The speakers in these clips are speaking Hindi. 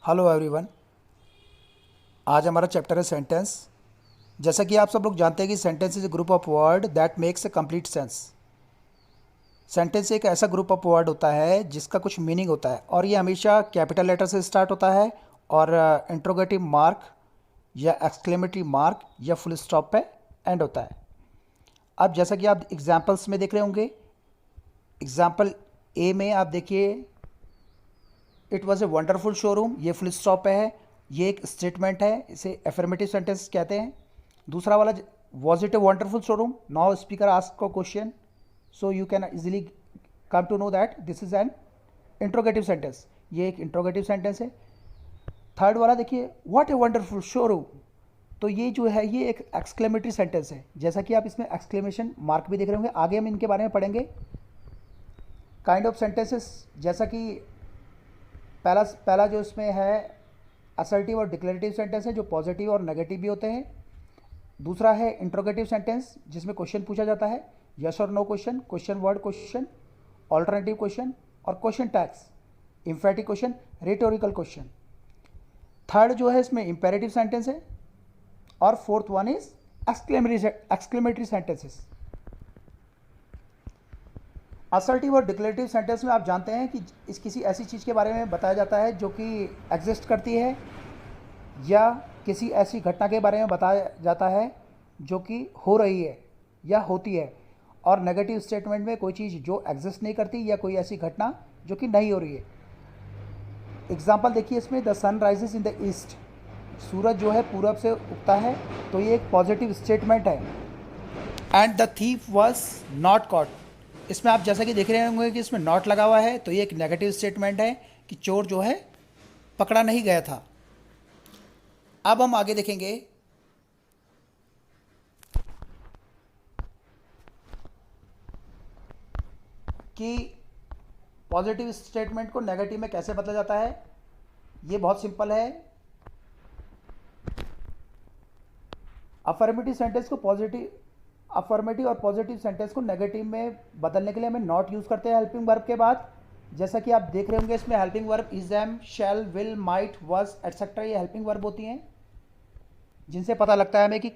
Hello everyone. आज हमारा चैप्टर है सेंटेंस। जैसा कि आप सब लोग जानते हैं कि sentence is a group of word that makes a complete sense. Sentence एक ऐसा ग्रुप ऑफ वर्ड होता है जिसका कुछ मीनिंग होता है और ये हमेशा कैपिटल लेटर से स्टार्ट होता है और इंट्रोगेटिव मार्क या एक्सक्लेमेटरी मार्क या फुल स्टॉप पे एंड होता है। अब जैसा कि आप एग्जाम्पल्स में देख रहे होंगे, एग्जाम्पल ए में आप देखिए, it was a wonderful showroom, ये फुल स्टॉप पे है, ये एक स्टेटमेंट है, इसे एफर्मेटिव सेंटेंस कहते हैं। दूसरा वाला, was it a wonderful showroom, now speaker ask a question, so you can easily come to know that this is an interrogative sentence, ये एक इंट्रोगेटिव सेंटेंस है। थर्ड वाला देखिए, व्हाट ए वंडरफुल शोरूम, तो ये जो है ये एक एक्सक्लेमेटरी सेंटेंस है। जैसा कि आप इसमें एक्सक्लेमेशन मार्क भी देख रहे होंगे, आगे हम इनके बारे में पढ़ेंगे। काइंड ऑफ सेंटेंसेस, जैसा कि पहला पहला जो इसमें है असर्टिव और डिक्लेरेटिव सेंटेंस है जो पॉजिटिव और नेगेटिव भी होते हैं। दूसरा है इंट्रोगेटिव सेंटेंस जिसमें क्वेश्चन पूछा जाता है, यस और no question, question word question, alternative question और question tags, emphatic question, rhetorical question. Third जो है इसमें इंपेरेटिव सेंटेंस है और fourth one is exclamatory sentences. Assertive और डिक्लेरेटिव सेंटेंस में आप जानते हैं कि इस किसी ऐसी चीज़ के बारे में बताया जाता है जो कि एग्जिस्ट करती है या किसी ऐसी घटना के बारे में बताया जाता है जो कि हो रही है या होती है। और नेगेटिव स्टेटमेंट में कोई चीज़ जो एग्जिस्ट नहीं करती या कोई ऐसी घटना जो कि नहीं हो रही है। एग्जाम्पल देखिए इसमें, the sun rises in the east, सूरज जो है पूरब से उगता है, तो ये एक पॉजिटिव स्टेटमेंट है। And the thief was not caught, इसमें आप जैसा कि देख रहे होंगे कि इसमें नॉट लगा हुआ है, तो ये एक नेगेटिव स्टेटमेंट है कि चोर जो है पकड़ा नहीं गया था। अब हम आगे देखेंगे कि पॉजिटिव स्टेटमेंट को नेगेटिव में कैसे बदला जाता है। ये बहुत सिंपल है। अफर्मेटिव सेंटेंस को पॉजिटिव, अफर्मेटिव और पॉजिटिव सेंटेंस को नेगेटिव में बदलने के लिए हमें नॉट यूज़ करते हैं हेल्पिंग वर्ब के बाद। जैसा कि आप देख रहे होंगे इसमें helping verb is, am, shall, will, might, was etcetera, ये हेल्पिंग वर्ब होती हैं जिनसे पता लगता है हमें कि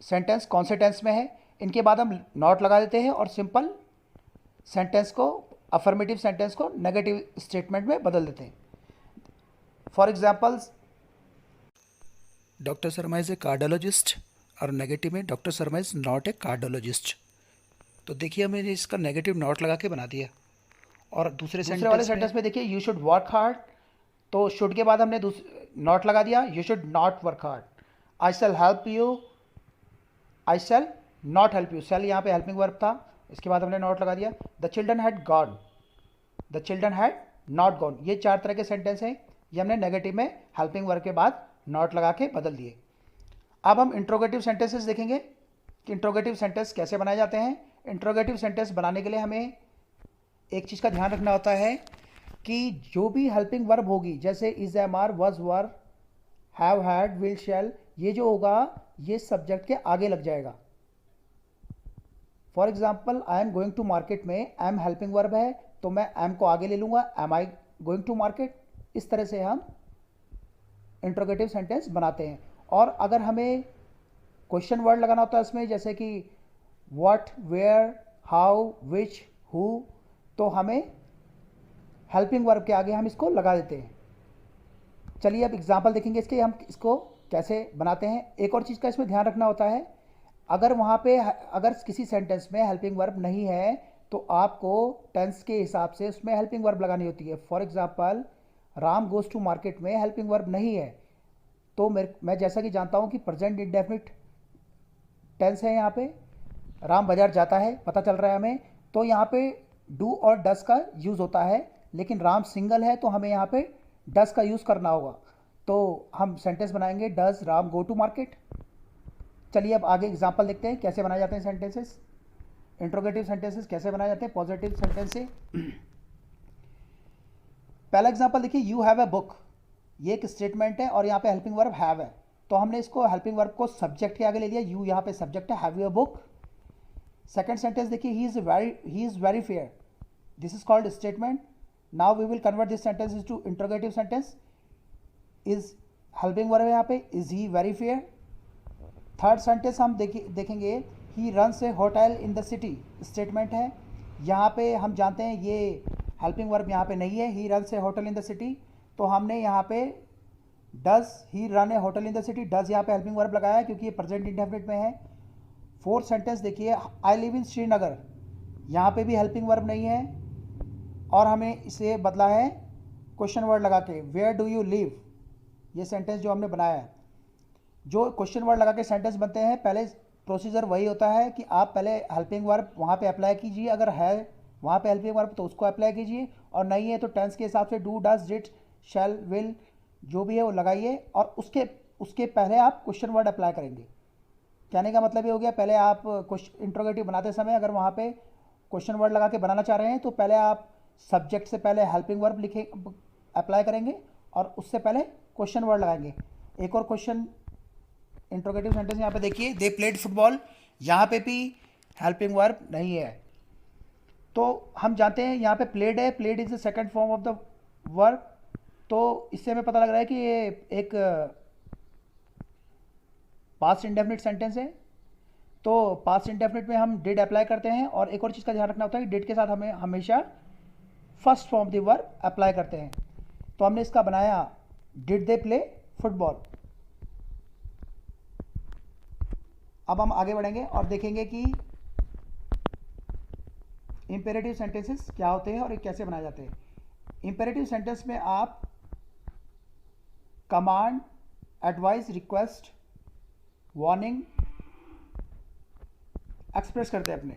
सेंटेंस कौन से टेंस में है। इनके बाद हम नॉट लगा देते हैं और सिंपल सेंटेंस को, अफर्मेटिव सेंटेंस को नेगेटिव स्टेटमेंट में बदल देते हैं। For examples, doctor Sharma is a cardiologist, और नेगेटिव में doctor Sharma is not a cardiologist. तो देखिए हमने इसका नेगेटिव नॉट लगा के बना दिया। और दूसरे वाले सेंटेंस में देखिए, यू शुड वर्क हार्ड, तो शुड के बाद हमने नॉट लगा दिया, you should not work hard. I shall help you, I shall not help you, shall यहाँ पे हेल्पिंग वर्ब था, इसके बाद हमने नॉट लगा दिया। The children had gone, the children had not gone. ये चार तरह के सेंटेंस हैं, ये हमने नेगेटिव में हेल्पिंग वर्ब के बाद नॉट लगा के बदल दिए। अब हम इंट्रोगेटिव सेंटेंसेस देखेंगे कि इंट्रोगेटिव सेंटेंस कैसे बनाए जाते हैं। इंट्रोगेटिव सेंटेंस बनाने के लिए हमें एक चीज़ का ध्यान रखना होता है कि जो भी हेल्पिंग वर्ब होगी, जैसे is, am, are, was, were, have, had, will, shall, ये जो होगा ये सब्जेक्ट के आगे लग जाएगा। For example, I am going to market में एम हेल्पिंग वर्ब है, तो मैं एम को आगे ले लूँगा, am I going to market. इस तरह से हम इंट्रोगेटिव सेंटेंस बनाते हैं। और अगर हमें क्वेश्चन वर्ड लगाना होता है इसमें, जैसे कि what, where, how, which, who, तो हमें हेल्पिंग वर्ब के आगे हम इसको लगा देते हैं। चलिए अब एग्जाम्पल देखेंगे इसके, हम इसको कैसे बनाते हैं। एक और चीज़ का इसमें ध्यान रखना होता है, अगर वहाँ पे अगर किसी सेंटेंस में हेल्पिंग वर्ब नहीं है तो आपको टेंस के हिसाब से उसमें हेल्पिंग वर्ब लगानी होती है। For example, Ram goes to market में हेल्पिंग वर्ब नहीं है, तो मैं जैसा कि जानता हूँ कि प्रेजेंट इंडेफिनिट टेंस है, यहाँ पे राम बाजार जाता है, पता चल रहा है हमें, तो यहाँ पे डू और डस का यूज़ होता है, लेकिन राम सिंगल है तो हमें यहाँ पे डस का यूज़ करना होगा। तो हम सेंटेंस बनाएंगे, does Ram go to market. चलिए अब आगे एग्जाम्पल देखते हैं कैसे बनाए जाते हैं सेंटेंसेस, इंट्रोगेटिव सेंटेंसेस कैसे बनाए जाते हैं पॉजिटिव सेंटेंस से। पहला एग्जाम्पल देखिए, यू हैव अ बुक, ये एक स्टेटमेंट है और यहाँ पे हेल्पिंग वर्ब हैव है, तो हमने इसको हेल्पिंग वर्ब को सब्जेक्ट के आगे ले लिया, यू यहाँ पे सब्जेक्ट है, have you a book. Second sentence देखिए, he is very fair, this is called statement. Now we will convert this sentence to interrogative sentence. Is helping verb है यहाँ पे, is he very fair. Third sentence हम देखेंगे he runs a hotel in the city, statement है। यहाँ पे हम जानते हैं ये हेल्पिंग वर्ब यहाँ पे नहीं है, ही runs a hotel in the city, तो हमने यहाँ पे does he run A hotel in the city, does यहाँ पे हेल्पिंग वर्ब लगाया है क्योंकि ये प्रेजेंट इंडेफिनिट में है। फोर्थ सेंटेंस देखिए, आई लिव इन श्रीनगर, यहाँ पे भी हेल्पिंग वर्ब नहीं है और हमें इसे बदला है क्वेश्चन वर्ड लगा के, वेयर डू यू लिव। ये सेंटेंस जो हमने बनाया है, जो क्वेश्चन वर्ड लगा के सेंटेंस बनते हैं, पहले प्रोसीजर वही होता है कि आप पहले हेल्पिंग वर्ब वहाँ पे अप्लाई कीजिए, अगर है वहाँ पे हेल्पिंग वर्ब तो उसको अप्लाई कीजिए, और नहीं है तो टेंस के हिसाब से do, does, did, shall, will जो भी है वो लगाइए, और उसके पहले आप क्वेश्चन वर्ड अप्लाई करेंगे। कहने का मतलब ये हो गया, पहले आप इंट्रोगेटिव बनाते समय अगर वहाँ पे क्वेश्चन वर्ड लगा के बनाना चाह रहे हैं तो पहले आप सब्जेक्ट से पहले हेल्पिंग वर्ब लिखे अप्लाई करेंगे और उससे पहले क्वेश्चन वर्ड लगाएंगे। एक और क्वेश्चन इंट्रोगेटिव सेंटेंस यहाँ पे देखिए, दे प्लेड फुटबॉल, यहाँ पे भी हेल्पिंग वर्ब नहीं है। तो हम जानते हैं यहाँ पे प्लेड है, played is the second form of the verb, तो इससे हमें पता लग रहा है कि ये एक पास्ट इंडेफिनिट सेंटेंस है। तो पास्ट इंडेफिनिट में हम डिड अप्लाई करते हैं, और एक और चीज़ का ध्यान रखना होता है कि डिड के साथ हमें हमेशा first form the verb apply करते हैं। तो हमने इसका बनाया डिड दे प्ले फुटबॉल। अब हम आगे बढ़ेंगे और देखेंगे कि इंपेरेटिव सेंटेंसेस क्या होते हैं और ये कैसे बनाए जाते हैं। इंपेरेटिव सेंटेंस में आप command, advice, request, warning express करते हैं अपने,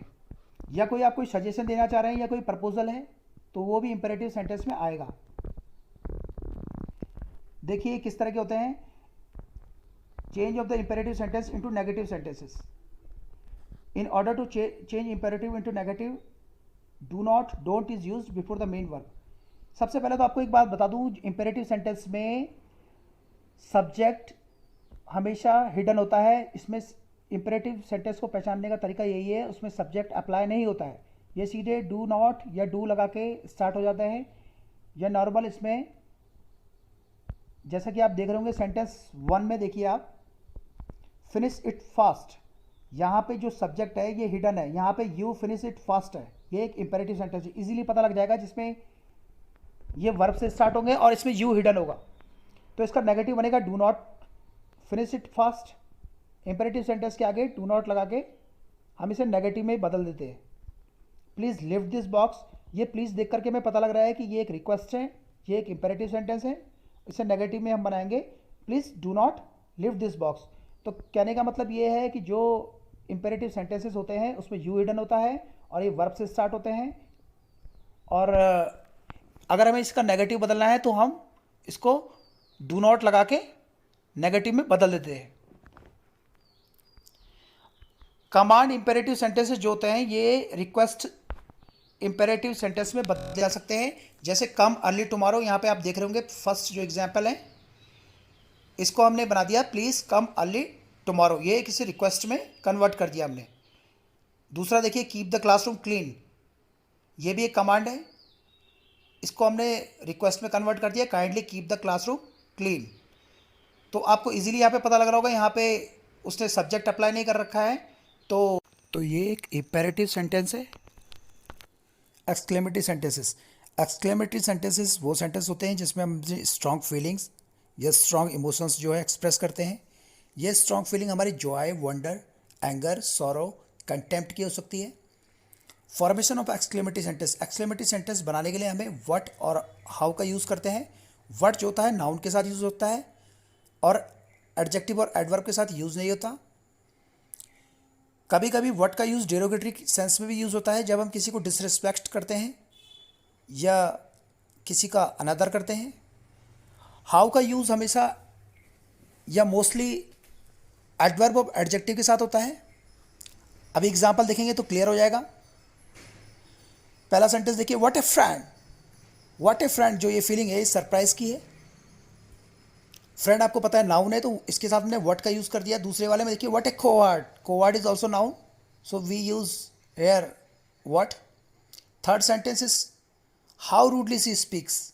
या कोई आप कोई सजेशन देना चाह रहे हैं या कोई प्रपोजल है तो वो भी इंपेरेटिव सेंटेंस में आएगा। देखिए किस तरह के होते हैं, change of the imperative sentence into negative sentences. In order to change imperative into negative, do not, don't is used before the main verb. सबसे पहले तो आपको एक बात बता दूं, इंपेरेटिव सेंटेंस में सब्जेक्ट हमेशा हिडन होता है। इसमें इंपेरेटिव सेंटेंस को पहचानने का तरीका यही है, उसमें सब्जेक्ट अप्लाई नहीं होता है, ये सीधे डू नॉट या डू लगा के स्टार्ट हो जाता है। या नॉर्मल इसमें जैसा कि आप देख रहे होंगे सेंटेंस 1 में, देखिए आप, फिनिश इट फास्ट, यहाँ पे जो सब्जेक्ट है ये हिडन है, यहाँ पे यू फिनिश इट फास्ट है, ये एक इंपेरेटिव सेंटेंस है, इजीली पता लग जाएगा, जिसमें ये वर्ब से स्टार्ट होंगे और इसमें यू हिडन होगा। तो इसका नेगेटिव बनेगा do not finish it fast. Imperative sentence के आगे डू नॉट लगा के हम इसे नेगेटिव में बदल देते हैं। प्लीज़ लिफ्ट दिस बॉक्स, ये प्लीज़ देख करके हमें पता लग रहा है कि ये एक रिक्वेस्ट है, ये एक इंपेरेटिव सेंटेंस है, इसे नेगेटिव में हम बनाएंगे please do not lift this box. तो कहने का मतलब ये है कि जो इंपेरेटिव सेंटेंसेस होते हैं उसमें यू हिडन होता है और ये वर्ब से स्टार्ट होते हैं, और अगर हमें इसका नेगेटिव बदलना है तो हम इसको डू नॉट लगा के नेगेटिव में बदल देते हैं। कमांड इंपेरेटिव सेंटेंसेस जो होते हैं ये रिक्वेस्ट इंपेरेटिव सेंटेंस में बदले जा सकते हैं, जैसे कम अर्ली टुमारो, यहाँ पे आप देख रहे होंगे फर्स्ट जो एग्जांपल है इसको हमने बना दिया प्लीज़ कम अर्ली टुमारो, ये किसी रिक्वेस्ट में कन्वर्ट कर दिया हमने। दूसरा देखिए कीप द क्लासरूम क्लीन, ये भी एक कमांड है, इसको हमने रिक्वेस्ट में कन्वर्ट कर दिया kindly keep the classroom clean. तो आपको इजीली यहाँ पे पता लग रहा होगा, यहाँ पे उसने सब्जेक्ट अप्लाई नहीं कर रखा है, तो ये एक इंपेरेटिव सेंटेंस है। एक्सक्लेमेटरी सेंटेंसेस, एक्सक्लेमेटरी सेंटेंसेस वो सेंटेंस होते हैं जिसमें हम स्ट्रॉन्ग फीलिंग्स या स्ट्रॉन्ग इमोशंस जो है एक्सप्रेस करते हैं। ये स्ट्रॉन्ग फीलिंग हमारी Joy, wonder, anger, sorrow, contempt की हो सकती है। Formation of exclamatory sentence, exclamatory sentence बनाने के लिए हमें व्हाट और हाउ का यूज़ करते हैं। व्हाट जो होता है नाउन के साथ यूज़ होता है और एडजेक्टिव और एडवर्ब के साथ यूज़ नहीं होता। कभी कभी व्हाट का यूज़ डेरोगेटरी सेंस में भी यूज़ होता है, जब हम किसी को डिसरिस्पेक्ट करते हैं या किसी का अनादर करते हैं। हाउ का यूज़ हमेशा या मोस्टली एडवर्ब और एडजेक्टिव के साथ होता है। अभी एग्जांपल देखेंगे तो क्लियर हो जाएगा। पहला सेंटेंस देखिए, what A friend, what A friend, जो ये फीलिंग है सरप्राइज की है। फ्रेंड आपको पता है नाउन है, तो इसके साथ हमने व्हाट का यूज़ कर दिया। दूसरे वाले में देखिए what a coward, coward is also noun, so we use here what. Third sentence is how rudely she speaks,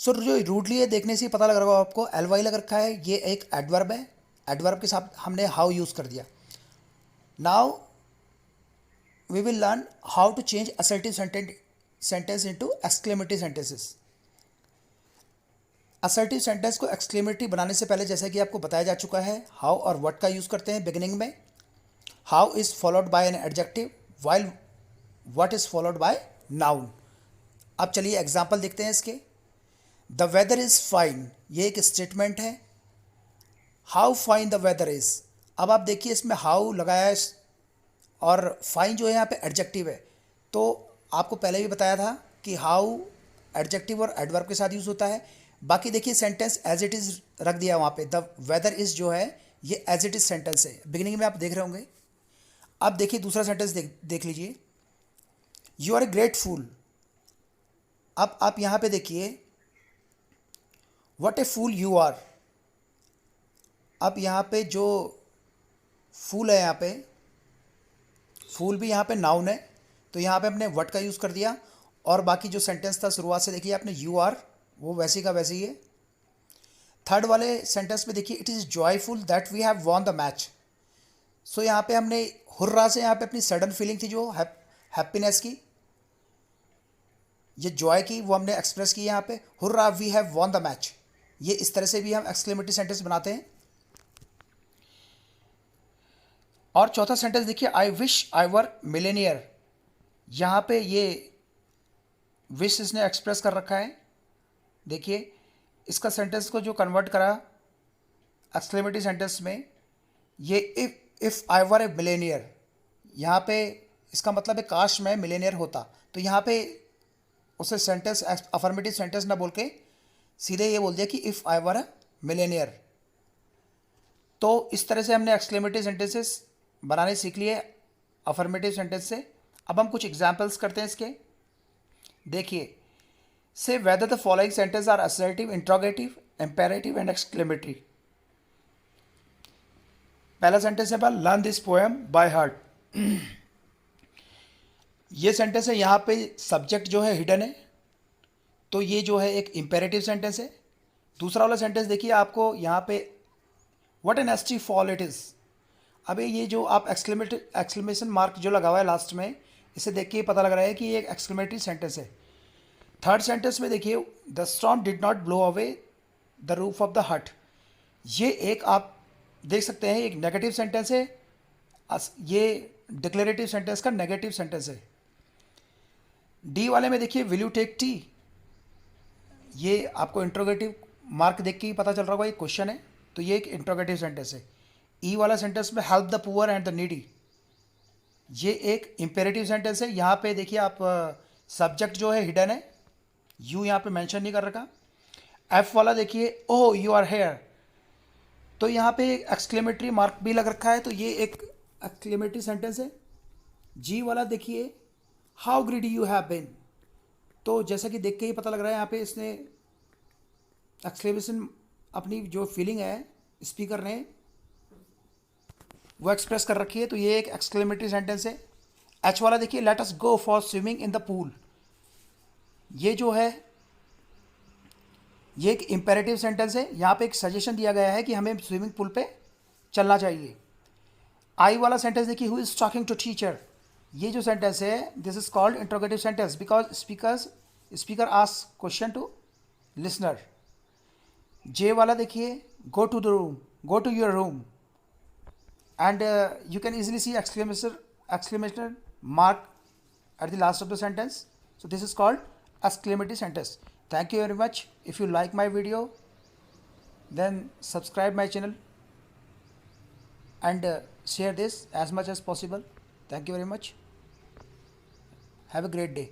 so जो रूडली है देखने से ही पता लग रहा होगा आपको, एल वाई लग रखा है, ये एक एडवर्ब है, एडवर्ब के साथ हमने हाउ यूज़ कर दिया. Now we will learn how to change assertive sentence into exclamatory sentences. Assertive sentence को एक्सक्लेमेटरी बनाने से पहले जैसा कि आपको बताया जा चुका है, हाउ और व्हाट का यूज़ करते हैं बिगिनिंग में. How is followed by an adjective while what is followed by noun. अब चलिए एग्जाम्पल देखते हैं इसके. द वेदर इज़ फाइन, ये एक स्टेटमेंट है. How fine the weather is, अब आप देखिए इसमें हाउ लगाया है और फाइन जो है यहाँ पे एडजेक्टिव है. तो आपको पहले भी बताया था कि हाउ एडजेक्टिव और एडवर्ब के साथ यूज़ होता है. बाकी देखिए सेंटेंस एज इट इज़ रख दिया वहाँ पे. द वेदर इज़ जो है ये एज इट इज़ सेंटेंस है, बिगिनिंग में आप देख रहे होंगे. अब देखिए दूसरा सेंटेंस देख लीजिए. You are a great fool. अब आप यहाँ पे देखिए what a fool you are. अब यहाँ पे जो फूल है, यहाँ पे फूल भी यहाँ पे नाउन है, तो यहाँ पे हमने व्हाट का यूज़ कर दिया. और बाकी जो सेंटेंस था शुरुआत से देखिए आपने यू आर, वो वैसे का वैसे ही है. थर्ड वाले सेंटेंस में देखिए it is joyful that we have won the match. So यहाँ पे हमने हुर्रा से यहाँ पे अपनी सडन फीलिंग थी जो हैप्पीनेस की, ये जॉय की, वो हमने एक्सप्रेस की यहाँ पे. Hurrah we have won the match, ये इस तरह से भी हम एक्सक्लेमेटरी सेंटेंस बनाते हैं. और चौथा सेंटेंस देखिए I wish I were Millionaire. यहाँ पे ये विश इसने एक्सप्रेस कर रखा है. देखिए इसका सेंटेंस को जो कन्वर्ट करा एक्सक्लेमेटरी सेंटेंस में, ये if I were A Millionaire, यहाँ पे इसका मतलब है काश मैं मिलेनियर होता. तो यहाँ पे उसे सेंटेंस अफर्मेटिव सेंटेंस ना बोल के सीधे ये बोल दिया कि if I were A Millionaire. तो इस तरह से हमने एक्सक्लेमेटरी सेंटेंसेस बनाने सीख लिए अफर्मेटिव सेंटेंस से. अब हम कुछ एग्जाम्पल्स करते हैं इसके. देखिए से whether the following sentence are assertive, interrogative, imperative and exclamatory. पहला सेंटेंस है learn this poem by heart. ये सेंटेंस है, यहाँ पे सब्जेक्ट जो है हिडन है, तो ये जो है एक इम्पेरेटिव सेंटेंस है. दूसरा वाला सेंटेंस देखिए आपको यहाँ पे व्हाट एन एस्टी फॉल इट इज़. अबे ये जो आप एक्सक्लेमेशन मार्क जो लगा हुआ है लास्ट में, इसे देख के पता लग रहा है कि ये एक एक्सक्लेमेटरी सेंटेंस है. थर्ड सेंटेंस में देखिए the storm did not blow away the roof of the हट. ये एक आप देख सकते हैं एक नेगेटिव सेंटेंस है, ये डिक्लेरेटिव सेंटेंस का नेगेटिव सेंटेंस है. डी वाले में देखिए विल यू टेक टी, ये आपको इंट्रोगेटिव मार्क देख के ही पता चल रहा होगा ये क्वेश्चन है, तो ये एक इंट्रोगेटिव सेंटेंस है. ई वाला सेंटेंस में help the poor and the needy, ये एक इम्पेरेटिव सेंटेंस है. यहाँ पे देखिए आप सब्जेक्ट जो है हिडन है, यू यहाँ पे मेंशन नहीं कर रखा. एफ वाला देखिए ओह यू आर हेयर, तो यहाँ पे एक एक्सक्लेमेटरी मार्क भी लग रखा है, तो ये एक एक्सक्लेमेटरी सेंटेंस है. जी वाला देखिए how greedy you have been, तो जैसा कि देख के ही पता लग रहा है यहाँ पे इसने एक्सक्लेमेशन अपनी जो फीलिंग है स्पीकर ने वो एक्सप्रेस कर रखी है, तो ये एक एक्सक्लेमेटरी सेंटेंस है. एच वाला देखिए let us go for swimming in the pool, ये जो है ये एक इम्पेरेटिव सेंटेंस है. यहाँ पे एक सजेशन दिया गया है कि हमें स्विमिंग पूल पे चलना चाहिए. आई वाला सेंटेंस देखिए who is talking to teacher, ये जो सेंटेंस है this is called interrogative sentence because speaker ask question to listener. J वाला देखिए go to the room, go to your room, and you can easily see exclamation mark at the last of the sentence. So this is called exclamatory sentence. Thank you very much. If you like my video, then subscribe my channel and share this as much as possible. Thank you very much. Have a great day.